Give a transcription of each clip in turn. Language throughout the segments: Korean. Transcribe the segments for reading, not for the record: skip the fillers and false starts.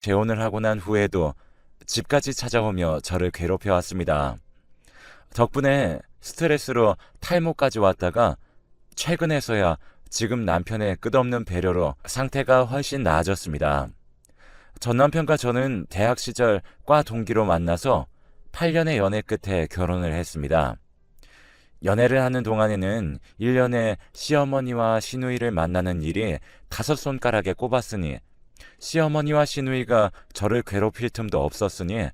재혼을 하고 난 후에도 집까지 찾아오며 저를 괴롭혀 왔습니다. 덕분에 스트레스로 탈모까지 왔다가 최근에서야 지금 남편의 끝없는 배려로 상태가 훨씬 나아졌습니다. 전 남편과 저는 대학 시절 과 동기로 만나서 8년의 연애 끝에 결혼을 했습니다. 연애를 하는 동안에는 1년에 시어머니와 시누이를 만나는 일이 5손가락에 꼽았으니 시어머니와 시누이가 저를 괴롭힐 틈도 없었으니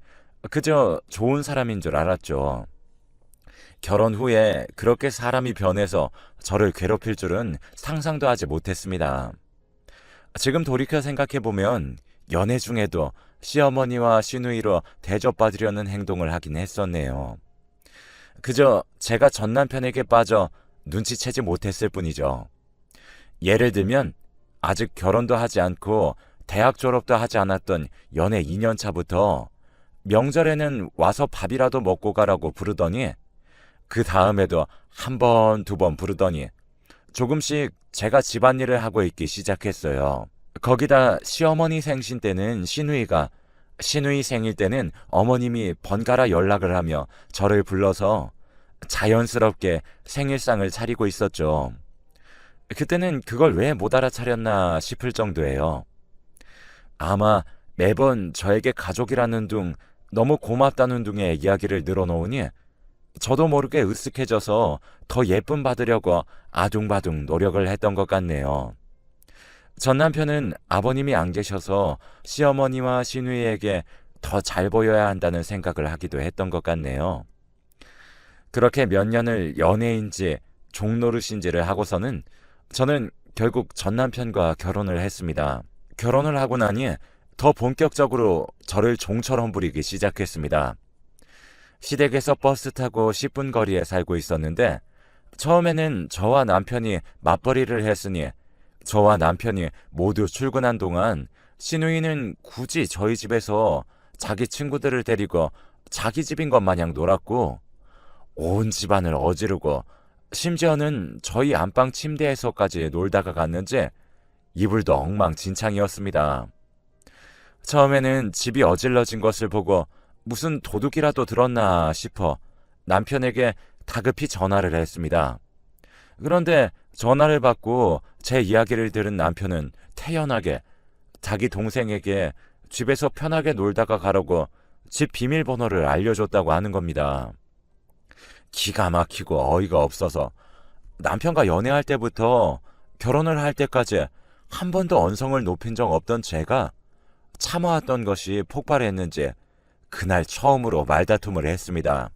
그저 좋은 사람인 줄 알았죠. 결혼 후에 그렇게 사람이 변해서 저를 괴롭힐 줄은 상상도 하지 못했습니다. 지금 돌이켜 생각해보면 연애 중에도 시어머니와 시누이로 대접받으려는 행동을 하긴 했었네요. 그저 제가 전 남편에게 빠져 눈치채지 못했을 뿐이죠. 예를 들면 아직 결혼도 하지 않고 대학 졸업도 하지 않았던 연애 2년 차부터 명절에는 와서 밥이라도 먹고 가라고 부르더니 그 다음에도 한 번, 두 번 부르더니 조금씩 제가 집안일을 하고 있기 시작했어요. 거기다 시어머니 생신 때는 시누이가, 시누이 생일 때는 어머님이 번갈아 연락을 하며 저를 불러서 자연스럽게 생일상을 차리고 있었죠. 그때는 그걸 왜 못 알아차렸나 싶을 정도예요. 아마 매번 저에게 가족이라는 둥, 너무 고맙다는 둥의 이야기를 늘어놓으니 저도 모르게 으쓱해져서 더 예쁨 받으려고 아둥바둥 노력을 했던 것 같네요. 전 남편은 아버님이 안 계셔서 시어머니와 시누이에게 더 잘 보여야 한다는 생각을 하기도 했던 것 같네요. 그렇게 몇 년을 연애인지 종노릇인지를 하고서는 저는 결국 전 남편과 결혼을 했습니다. 결혼을 하고 나니 더 본격적으로 저를 종처럼 부리기 시작했습니다. 시댁에서 버스 타고 10분 거리에 살고 있었는데 처음에는 저와 남편이 맞벌이를 했으니 저와 남편이 모두 출근한 동안 시누이는 굳이 저희 집에서 자기 친구들을 데리고 자기 집인 것 마냥 놀았고 온 집안을 어지르고 심지어는 저희 안방 침대에서까지 놀다가 갔는지 이불도 엉망진창이었습니다. 처음에는 집이 어질러진 것을 보고 무슨 도둑이라도 들었나 싶어 남편에게 다급히 전화를 했습니다. 그런데 전화를 받고 제 이야기를 들은 남편은 태연하게 자기 동생에게 집에서 편하게 놀다가 가라고 집 비밀번호를 알려줬다고 하는 겁니다. 기가 막히고 어이가 없어서 남편과 연애할 때부터 결혼을 할 때까지 한 번도 언성을 높인 적 없던 제가 참아왔던 것이 폭발했는지 그날 처음으로 말다툼을 했습니다.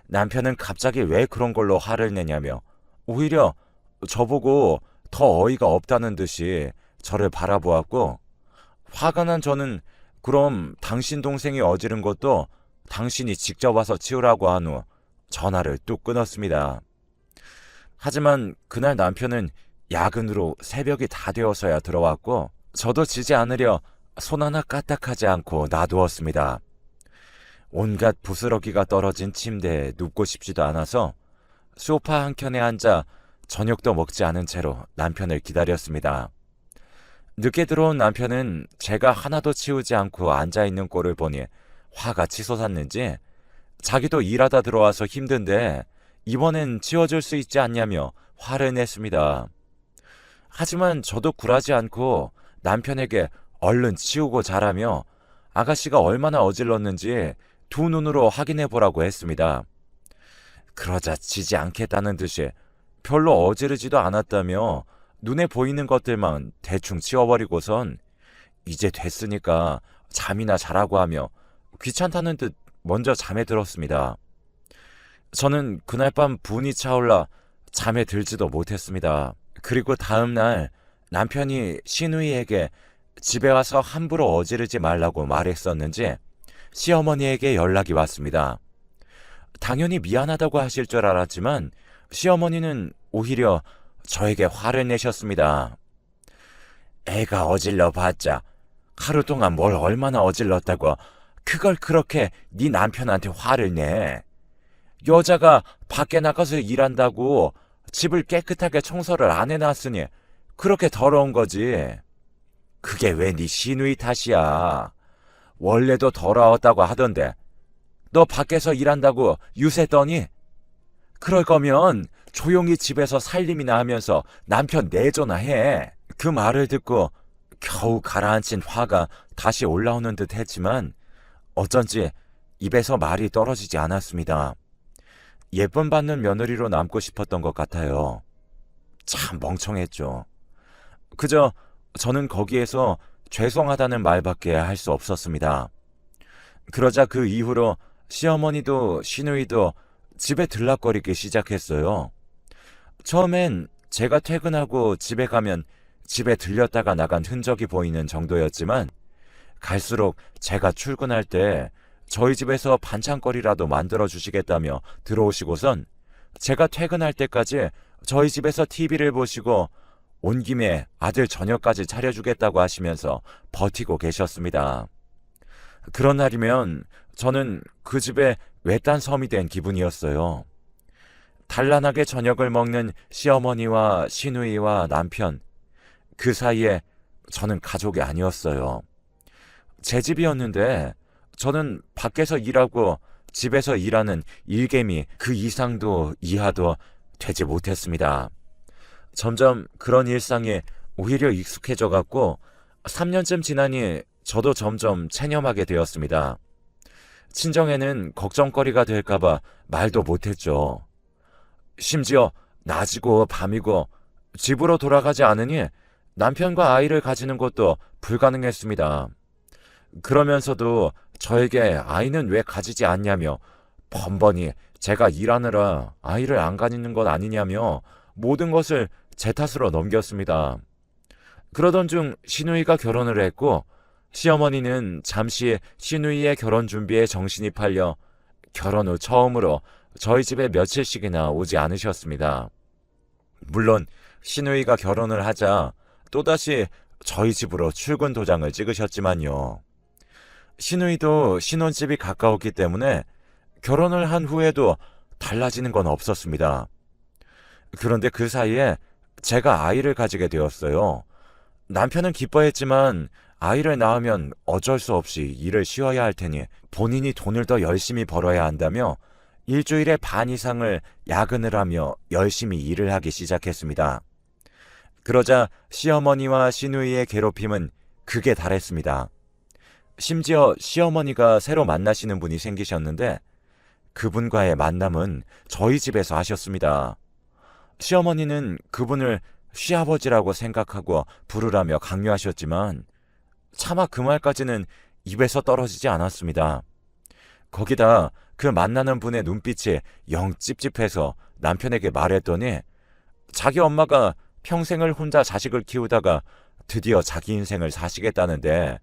남편은 갑자기 왜 그런 걸로 화를 내냐며 오히려 저보고 더 어이가 없다는 듯이 저를 바라보았고 화가 난 저는 그럼 당신 동생이 어지른 것도 당신이 직접 와서 치우라고 한 후 전화를 뚝 끊었습니다. 하지만 그날 남편은 야근으로 새벽이 다 되어서야 들어왔고 저도 지지 않으려 손 하나 까딱하지 않고 놔두었습니다. 온갖 부스러기가 떨어진 침대에 눕고 싶지도 않아서 소파 한켠에 앉아 저녁도 먹지 않은 채로 남편을 기다렸습니다. 늦게 들어온 남편은 제가 하나도 치우지 않고 앉아있는 꼴을 보니 화가 치솟았는지 자기도 일하다 들어와서 힘든데 이번엔 치워줄 수 있지 않냐며 화를 냈습니다. 하지만 저도 굴하지 않고 남편에게 얼른 치우고 자라며 아가씨가 얼마나 어질렀는지 두 눈으로 확인해 보라고 했습니다. 그러자 지지 않겠다는 듯이 별로 어지르지도 않았다며 눈에 보이는 것들만 대충 치워버리고선 이제 됐으니까 잠이나 자라고 하며 귀찮다는 듯 먼저 잠에 들었습니다. 저는 그날 밤 분이 차올라 잠에 들지도 못했습니다. 그리고 다음 날 남편이 시누이에게 집에 와서 함부로 어지르지 말라고 말했었는지 시어머니에게 연락이 왔습니다. 당연히 미안하다고 하실 줄 알았지만 시어머니는 오히려 저에게 화를 내셨습니다. 애가 어질러 봤자 하루 동안 뭘 얼마나 어질렀다고 그걸 그렇게 네 남편한테 화를 내. 여자가 밖에 나가서 일한다고 집을 깨끗하게 청소를 안 해놨으니 그렇게 더러운 거지. 그게 왜 네 시누이 탓이야. 원래도 더러웠다고 하던데 너 밖에서 일한다고 유세더니? 그럴 거면 조용히 집에서 살림이나 하면서 남편 내조나 해. 그 말을 듣고 겨우 가라앉힌 화가 다시 올라오는 듯 했지만 어쩐지 입에서 말이 떨어지지 않았습니다. 예쁨 받는 며느리로 남고 싶었던 것 같아요. 참 멍청했죠. 그저 저는 거기에서 죄송하다는 말밖에 할 수 없었습니다. 그러자 그 이후로 시어머니도 시누이도 집에 들락거리기 시작했어요. 처음엔 제가 퇴근하고 집에 가면 집에 들렸다가 나간 흔적이 보이는 정도였지만 갈수록 제가 출근할 때 저희 집에서 반찬거리라도 만들어 주시겠다며 들어오시고선 제가 퇴근할 때까지 저희 집에서 TV를 보시고 온 김에 아들 저녁까지 차려주겠다고 하시면서 버티고 계셨습니다. 그런 날이면 저는 그 집에 외딴 섬이 된 기분이었어요. 단란하게 저녁을 먹는 시어머니와 시누이와 남편, 그 사이에 저는 가족이 아니었어요. 제 집이었는데 저는 밖에서 일하고 집에서 일하는 일개미 그 이상도 이하도 되지 못했습니다. 점점 그런 일상에 오히려 익숙해져 갔고 3년쯤 지나니 저도 점점 체념하게 되었습니다. 친정에는 걱정거리가 될까봐 말도 못했죠. 심지어 낮이고 밤이고 집으로 돌아가지 않으니 남편과 아이를 가지는 것도 불가능했습니다. 그러면서도 저에게 아이는 왜 가지지 않냐며 번번이 제가 일하느라 아이를 안 가지는 것 아니냐며 모든 것을 제 탓으로 넘겼습니다. 그러던 중 시누이가 결혼을 했고 시어머니는 잠시 시누이의 결혼 준비에 정신이 팔려 결혼 후 처음으로 저희 집에 며칠씩이나 오지 않으셨습니다. 물론 시누이가 결혼을 하자 또다시 저희 집으로 출근 도장을 찍으셨지만요. 시누이도 신혼집이 가까웠기 때문에 결혼을 한 후에도 달라지는 건 없었습니다. 그런데 그 사이에 제가 아이를 가지게 되었어요. 남편은 기뻐했지만 아이를 낳으면 어쩔 수 없이 일을 쉬어야 할 테니 본인이 돈을 더 열심히 벌어야 한다며 일주일에 반 이상을 야근을 하며 열심히 일을 하기 시작했습니다. 그러자 시어머니와 시누이의 괴롭힘은 극에 달했습니다. 심지어 시어머니가 새로 만나시는 분이 생기셨는데 그분과의 만남은 저희 집에서 하셨습니다. 시어머니는 그분을 시아버지라고 생각하고 부르라며 강요하셨지만 차마 그 말까지는 입에서 떨어지지 않았습니다. 거기다 그 만나는 분의 눈빛이 영 찝찝해서 남편에게 말했더니 자기 엄마가 평생을 혼자 자식을 키우다가 드디어 자기 인생을 사시겠다는데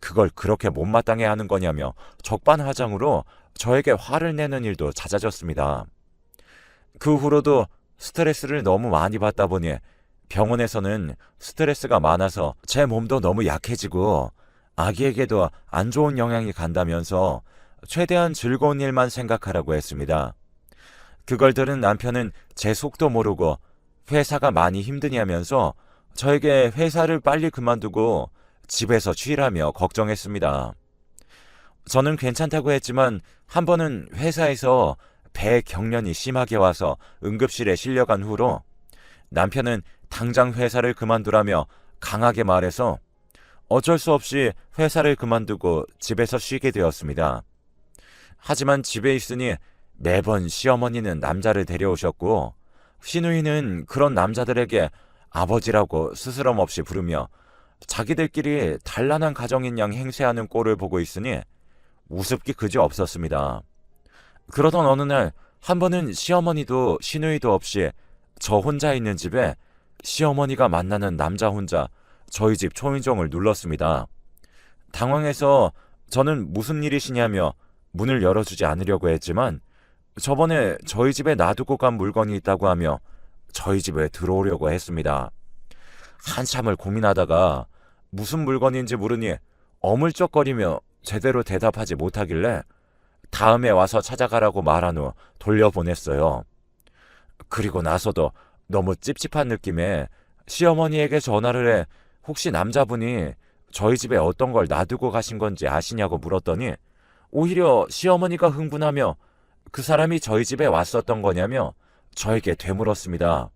그걸 그렇게 못마땅해 하는 거냐며 적반하장으로 저에게 화를 내는 일도 잦아졌습니다. 그 후로도 스트레스를 너무 많이 받다 보니 병원에서는 스트레스가 많아서 제 몸도 너무 약해지고 아기에게도 안 좋은 영향이 간다면서 최대한 즐거운 일만 생각하라고 했습니다. 그걸 들은 남편은 제 속도 모르고 회사가 많이 힘드냐면서 저에게 회사를 빨리 그만두고 집에서 쉬라며 걱정했습니다. 저는 괜찮다고 했지만 한 번은 회사에서 배 경련이 심하게 와서 응급실에 실려간 후로 남편은 당장 회사를 그만두라며 강하게 말해서 어쩔 수 없이 회사를 그만두고 집에서 쉬게 되었습니다. 하지만 집에 있으니 매번 시어머니는 남자를 데려오셨고 시누이는 그런 남자들에게 아버지라고 스스럼 없이 부르며 자기들끼리 단란한 가정인 양 행세하는 꼴을 보고 있으니 우습기 그지 없었습니다. 그러던 어느 날 한 번은 시어머니도 시누이도 없이 저 혼자 있는 집에 시어머니가 만나는 남자 혼자 저희 집 초인종을 눌렀습니다. 당황해서 저는 무슨 일이시냐며 문을 열어주지 않으려고 했지만 저번에 저희 집에 놔두고 간 물건이 있다고 하며 저희 집에 들어오려고 했습니다. 한참을 고민하다가 무슨 물건인지 물으니 어물쩍거리며 제대로 대답하지 못하길래 다음에 와서 찾아가라고 말한 후 돌려보냈어요. 그리고 나서도 너무 찝찝한 느낌에 시어머니에게 전화를 해 혹시 남자분이 저희 집에 어떤 걸 놔두고 가신 건지 아시냐고 물었더니 오히려 시어머니가 흥분하며 그 사람이 저희 집에 왔었던 거냐며 저에게 되물었습니다.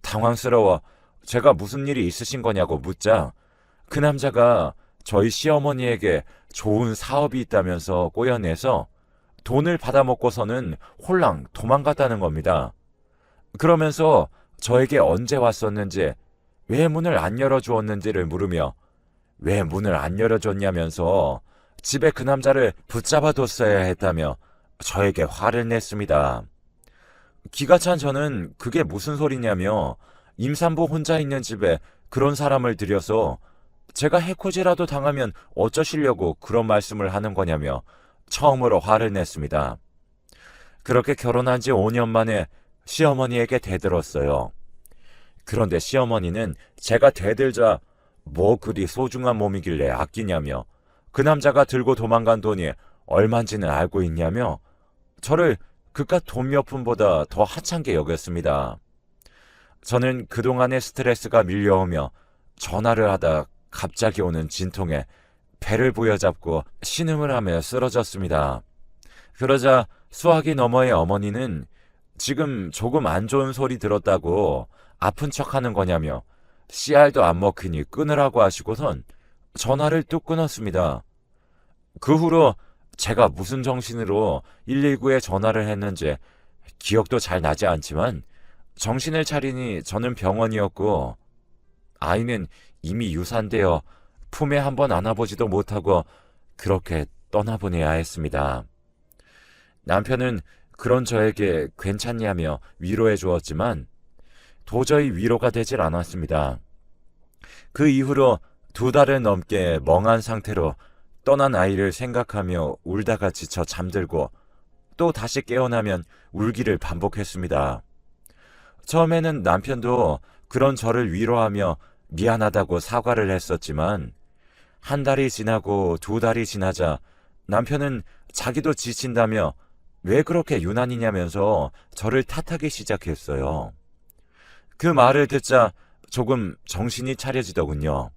당황스러워 제가 무슨 일이 있으신 거냐고 묻자 그 남자가 저희 시어머니에게 좋은 사업이 있다면서 꼬여내서 돈을 받아먹고서는 홀랑 도망갔다는 겁니다. 그러면서 저에게 언제 왔었는지, 왜 문을 안 열어주었는지를 물으며 왜 문을 안 열어줬냐면서 집에 그 남자를 붙잡아뒀어야 했다며 저에게 화를 냈습니다. 기가 찬 저는 그게 무슨 소리냐며 임산부 혼자 있는 집에 그런 사람을 들여서 제가 해코지라도 당하면 어쩌시려고 그런 말씀을 하는 거냐며 처음으로 화를 냈습니다. 그렇게 결혼한 지 5년 만에 시어머니에게 대들었어요. 그런데 시어머니는 제가 대들자 뭐 그리 소중한 몸이길래 아끼냐며 그 남자가 들고 도망간 돈이 얼만지는 알고 있냐며 저를 그깟 돈 몇 푼보다 더 하찮게 여겼습니다. 저는 그동안의 스트레스가 밀려오며 전화를 하다 갑자기 오는 진통에 배를 부여잡고 신음을 하며 쓰러졌습니다. 그러자 수화기 너머의 어머니는 지금 조금 안 좋은 소리 들었다고 아픈 척하는 거냐며 씨알도 안 먹히니 끊으라고 하시고선 전화를 뚝 끊었습니다. 그 후로 제가 무슨 정신으로 119에 전화를 했는지 기억도 잘 나지 않지만 정신을 차리니 저는 병원이었고 아이는 이미 유산되어 품에 한번 안아보지도 못하고 그렇게 떠나보내야 했습니다. 남편은 그런 저에게 괜찮냐며 위로해 주었지만 도저히 위로가 되질 않았습니다. 그 이후로 2달을 넘게 멍한 상태로 떠난 아이를 생각하며 울다가 지쳐 잠들고 또 다시 깨어나면 울기를 반복했습니다. 처음에는 남편도 그런 저를 위로하며 미안하다고 사과를 했었지만 1달이 지나고 2달이 지나자 남편은 자기도 지친다며 왜 그렇게 유난이냐면서 저를 탓하기 시작했어요. 그 말을 듣자 조금 정신이 차려지더군요.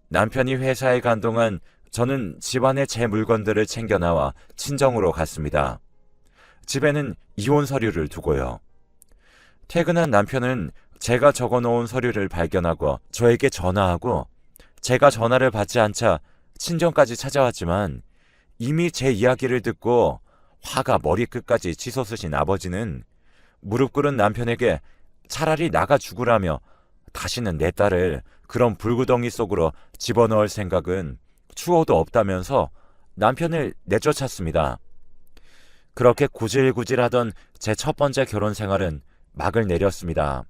남편이 회사에 간 동안 저는 집안의 제 물건들을 챙겨 나와 친정으로 갔습니다. 집에는 이혼 서류를 두고요. 퇴근한 남편은 제가 적어놓은 서류를 발견하고 저에게 전화하고 제가 전화를 받지 않자 친정까지 찾아왔지만 이미 제 이야기를 듣고 화가 머리끝까지 치솟으신 아버지는 무릎 꿇은 남편에게 차라리 나가 죽으라며 다시는 내 딸을 그런 불구덩이 속으로 집어넣을 생각은 추호도 없다면서 남편을 내쫓았습니다. 그렇게 구질구질하던 제 첫 번째 결혼 생활은 막을 내렸습니다.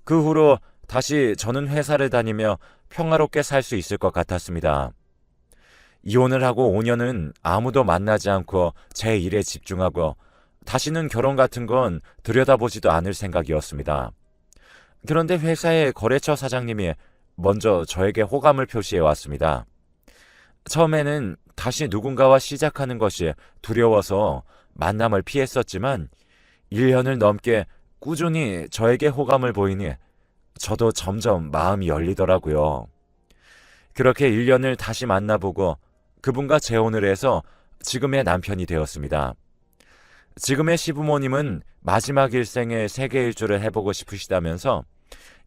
그 후로 다시 저는 회사를 다니며 평화롭게 살 수 있을 것 같았습니다. 이혼을 하고 5년은 아무도 만나지 않고 제 일에 집중하고 다시는 결혼 같은 건 들여다보지도 않을 생각이었습니다. 그런데 회사의 거래처 사장님이 먼저 저에게 호감을 표시해 왔습니다. 처음에는 다시 누군가와 시작하는 것이 두려워서 만남을 피했었지만 1년을 넘게 꾸준히 저에게 호감을 보이니 저도 점점 마음이 열리더라고요. 그렇게 1년을 다시 만나보고 그분과 재혼을 해서 지금의 남편이 되었습니다. 지금의 시부모님은 마지막 일생에 세계 일주를 해보고 싶으시다면서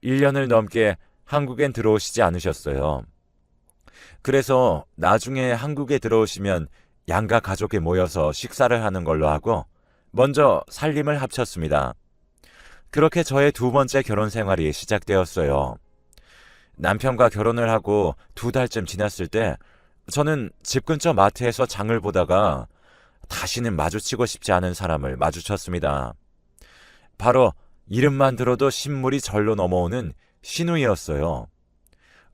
1년을 넘게 한국엔 들어오시지 않으셨어요. 그래서 나중에 한국에 들어오시면 양가 가족이 모여서 식사를 하는 걸로 하고 먼저 살림을 합쳤습니다. 그렇게 저의 2번째 결혼 생활이 시작되었어요. 남편과 결혼을 하고 2달쯤 지났을 때 저는 집 근처 마트에서 장을 보다가 다시는 마주치고 싶지 않은 사람을 마주쳤습니다. 바로 이름만 들어도 신물이 절로 넘어오는 신우이였어요.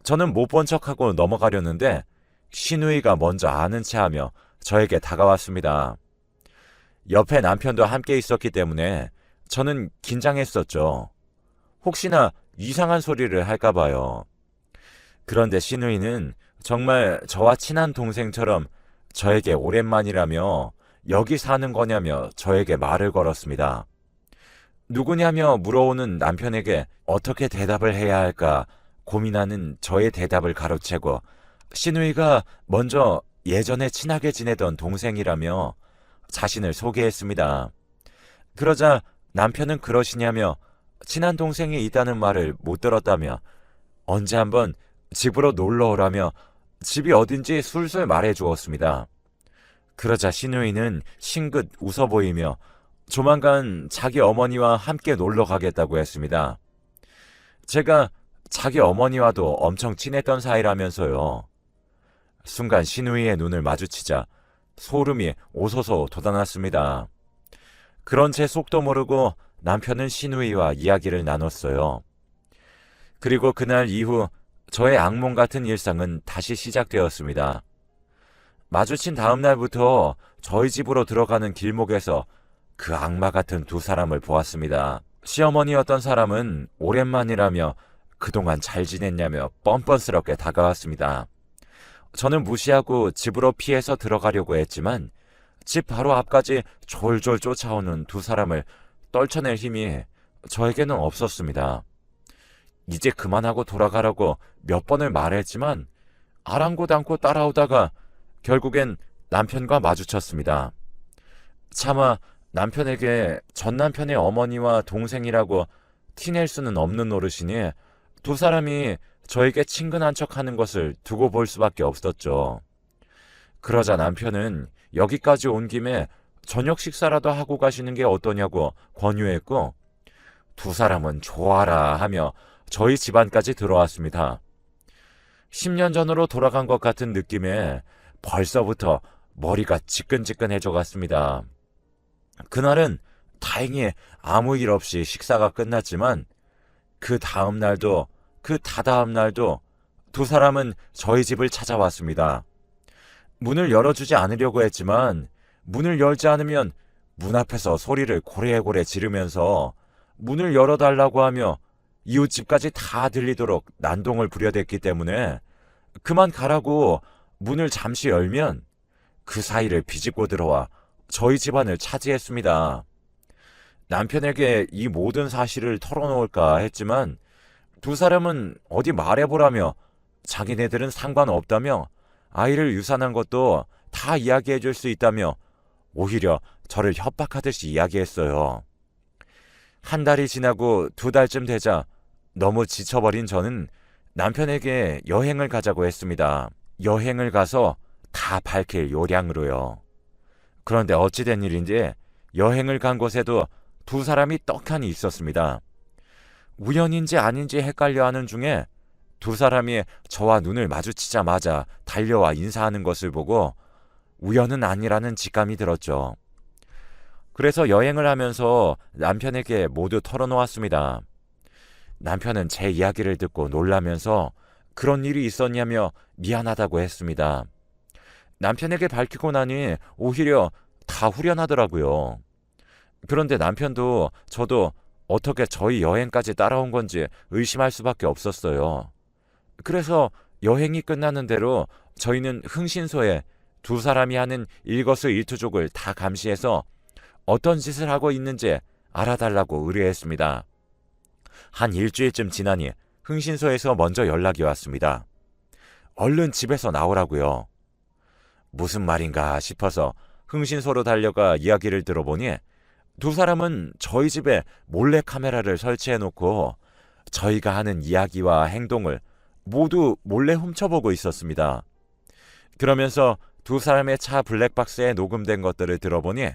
저는 못 본 척하고 넘어가려는데 신우이가 먼저 아는 체하며 저에게 다가왔습니다. 옆에 남편도 함께 있었기 때문에 저는 긴장했었죠. 혹시나 이상한 소리를 할까 봐요. 그런데 신우이는 정말 저와 친한 동생처럼 저에게 오랜만이라며 여기 사는 거냐며 저에게 말을 걸었습니다. 누구냐며 물어오는 남편에게 어떻게 대답을 해야 할까 고민하는 저의 대답을 가로채고 시누이가 먼저 예전에 친하게 지내던 동생이라며 자신을 소개했습니다. 그러자 남편은 그러시냐며 친한 동생이 있다는 말을 못 들었다며 언제 한번 집으로 놀러 오라며 집이 어딘지 술술 말해 주었습니다. 그러자 시누이는 싱긋 웃어 보이며 조만간 자기 어머니와 함께 놀러 가겠다고 했습니다. 제가 자기 어머니와도 엄청 친했던 사이라면서요. 순간 시누이의 눈을 마주치자 소름이 오소소 돋아났습니다. 그런 제 속도 모르고 남편은 시누이와 이야기를 나눴어요. 그리고 그날 이후 저의 악몽 같은 일상은 다시 시작되었습니다. 마주친 다음 날부터 저희 집으로 들어가는 길목에서 그 악마 같은 두 사람을 보았습니다. 시어머니였던 사람은 오랜만이라며 그동안 잘 지냈냐며 뻔뻔스럽게 다가왔습니다. 저는 무시하고 집으로 피해서 들어가려고 했지만 집 바로 앞까지 졸졸 쫓아오는 두 사람을 떨쳐낼 힘이 저에게는 없었습니다. 이제 그만하고 돌아가라고 몇 번을 말했지만 아랑곳 않고 따라오다가 결국엔 남편과 마주쳤습니다. 차마 남편에게 전 남편의 어머니와 동생이라고 티낼 수는 없는 노릇이니 두 사람이 저에게 친근한 척하는 것을 두고 볼 수밖에 없었죠. 그러자 남편은 여기까지 온 김에 저녁 식사라도 하고 가시는 게 어떠냐고 권유했고 두 사람은 좋아라 하며 저희 집안까지 들어왔습니다. 10년 전으로 돌아간 것 같은 느낌에 벌써부터 머리가 지끈지끈해져 갔습니다. 그날은 다행히 아무 일 없이 식사가 끝났지만 그 다음 날도 그 다다음 날도 두 사람은 저희 집을 찾아왔습니다. 문을 열어주지 않으려고 했지만 문을 열지 않으면 문 앞에서 소리를 고래고래 지르면서 문을 열어달라고 하며 이웃집까지 다 들리도록 난동을 부려댔기 때문에 그만 가라고 문을 잠시 열면 그 사이를 비집고 들어와 저희 집안을 차지했습니다. 남편에게 이 모든 사실을 털어놓을까 했지만 두 사람은 어디 말해보라며 자기네들은 상관없다며 아이를 유산한 것도 다 이야기해 줄 수 있다며 오히려 저를 협박하듯이 이야기했어요. 한 달이 지나고 두 달쯤 되자 너무 지쳐버린 저는 남편에게 여행을 가자고 했습니다. 여행을 가서 다 밝힐 요량으로요. 그런데 어찌된 일인지 여행을 간 곳에도 두 사람이 떡하니 있었습니다. 우연인지 아닌지 헷갈려하는 중에 두 사람이 저와 눈을 마주치자마자 달려와 인사하는 것을 보고 우연은 아니라는 직감이 들었죠. 그래서 여행을 하면서 남편에게 모두 털어놓았습니다. 남편은 제 이야기를 듣고 놀라면서 그런 일이 있었냐며 미안하다고 했습니다. 남편에게 밝히고 나니 오히려 다 후련하더라고요. 그런데 남편도 저도 어떻게 저희 여행까지 따라온 건지 의심할 수밖에 없었어요. 그래서 여행이 끝나는 대로 저희는 흥신소에 두 사람이 하는 일거수일투족을 다 감시해서 어떤 짓을 하고 있는지 알아달라고 의뢰했습니다. 한 일주일쯤 지나니 흥신소에서 먼저 연락이 왔습니다. 얼른 집에서 나오라고요. 무슨 말인가 싶어서 흥신소로 달려가 이야기를 들어보니 두 사람은 저희 집에 몰래 카메라를 설치해놓고 저희가 하는 이야기와 행동을 모두 몰래 훔쳐보고 있었습니다. 그러면서 두 사람의 차 블랙박스에 녹음된 것들을 들어보니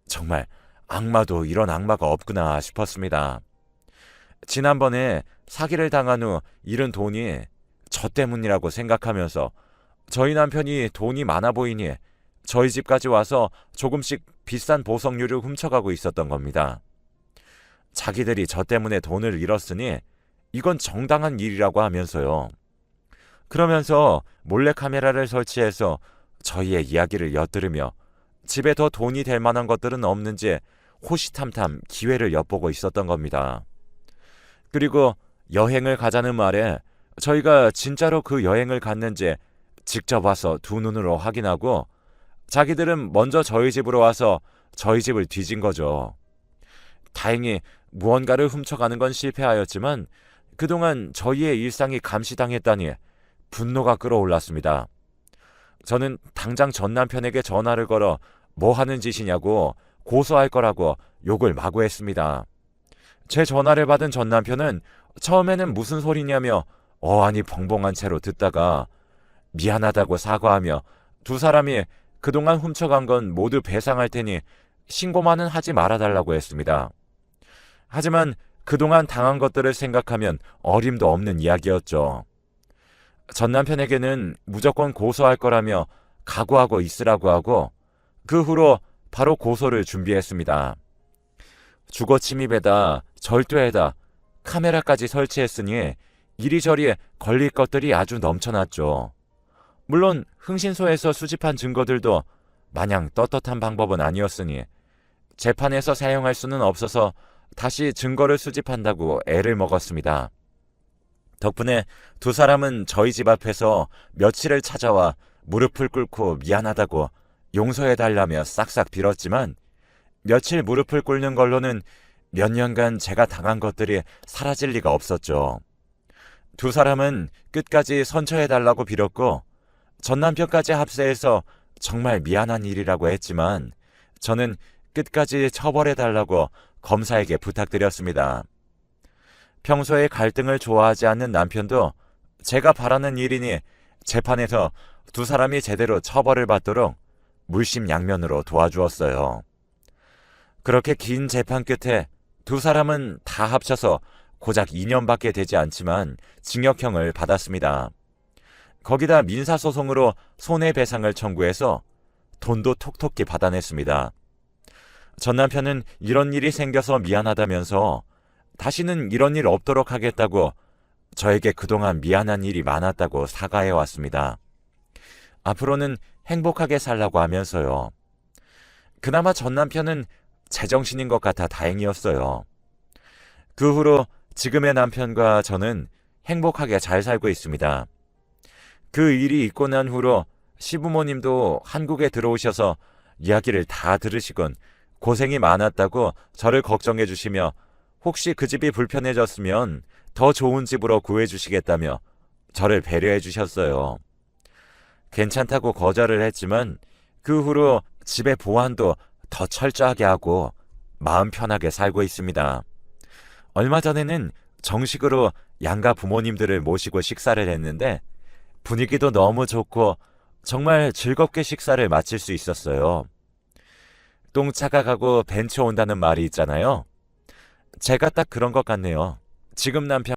정말 악마도 이런 악마가 없구나 싶었습니다. 지난번에 사기를 당한 후 잃은 돈이 저 때문이라고 생각하면서 저희 남편이 돈이 많아 보이니 저희 집까지 와서 조금씩 비싼 보석류를 훔쳐가고 있었던 겁니다. 자기들이 저 때문에 돈을 잃었으니 이건 정당한 일이라고 하면서요. 그러면서 몰래카메라를 설치해서 저희의 이야기를 엿들으며 집에 더 돈이 될 만한 것들은 없는지 호시탐탐 기회를 엿보고 있었던 겁니다. 그리고 여행을 가자는 말에 저희가 진짜로 그 여행을 갔는지 직접 와서 두 눈으로 확인하고 자기들은 먼저 저희 집으로 와서 저희 집을 뒤진 거죠. 다행히 무언가를 훔쳐가는 건 실패하였지만 그동안 저희의 일상이 감시당했다니 분노가 끌어올랐습니다. 저는 당장 전 남편에게 전화를 걸어 뭐 하는 짓이냐고 고소할 거라고 욕을 마구 했습니다. 제 전화를 받은 전 남편은 처음에는 무슨 소리냐며 어안이 벙벙한 채로 듣다가 미안하다고 사과하며 두 사람이 그동안 훔쳐간 건 모두 배상할 테니 신고만은 하지 말아달라고 했습니다. 하지만 그동안 당한 것들을 생각하면 어림도 없는 이야기였죠. 전 남편에게는 무조건 고소할 거라며 각오하고 있으라고 하고 그 후로 바로 고소를 준비했습니다. 주거 침입에다 절도에다 카메라까지 설치했으니 이리저리 걸릴 것들이 아주 넘쳐났죠. 물론 흥신소에서 수집한 증거들도 마냥 떳떳한 방법은 아니었으니 재판에서 사용할 수는 없어서 다시 증거를 수집한다고 애를 먹었습니다. 덕분에 두 사람은 저희 집 앞에서 며칠을 찾아와 무릎을 꿇고 미안하다고 용서해달라며 싹싹 빌었지만 며칠 무릎을 꿇는 걸로는 몇 년간 제가 당한 것들이 사라질 리가 없었죠. 두 사람은 끝까지 선처해달라고 빌었고 전 남편까지 합세해서 정말 미안한 일이라고 했지만 저는 끝까지 처벌해달라고 검사에게 부탁드렸습니다. 평소에 갈등을 좋아하지 않는 남편도 제가 바라는 일이니 재판에서 두 사람이 제대로 처벌을 받도록 물심양면으로 도와주었어요. 그렇게 긴 재판 끝에 두 사람은 다 합쳐서 고작 2년밖에 되지 않지만 징역형을 받았습니다. 거기다 민사소송으로 손해배상을 청구해서 돈도 톡톡히 받아냈습니다. 전 남편은 이런 일이 생겨서 미안하다면서 다시는 이런 일 없도록 하겠다고 저에게 그동안 미안한 일이 많았다고 사과해왔습니다. 앞으로는 행복하게 살라고 하면서요. 그나마 전 남편은 제정신인 것 같아 다행이었어요. 그 후로 지금의 남편과 저는 행복하게 잘 살고 있습니다. 그 일이 있고 난 후로 시부모님도 한국에 들어오셔서 이야기를 다 들으시곤 고생이 많았다고 저를 걱정해 주시며 혹시 그 집이 불편해졌으면 더 좋은 집으로 구해주시겠다며 저를 배려해 주셨어요. 괜찮다고 거절을 했지만 그 후로 집의 보안도 더 철저하게 하고 마음 편하게 살고 있습니다. 얼마 전에는 정식으로 양가 부모님들을 모시고 식사를 했는데 분위기도 너무 좋고 정말 즐겁게 식사를 마칠 수 있었어요. 똥차가 가고 벤처 온다는 말이 있잖아요. 제가 딱 그런 것 같네요. 지금 남편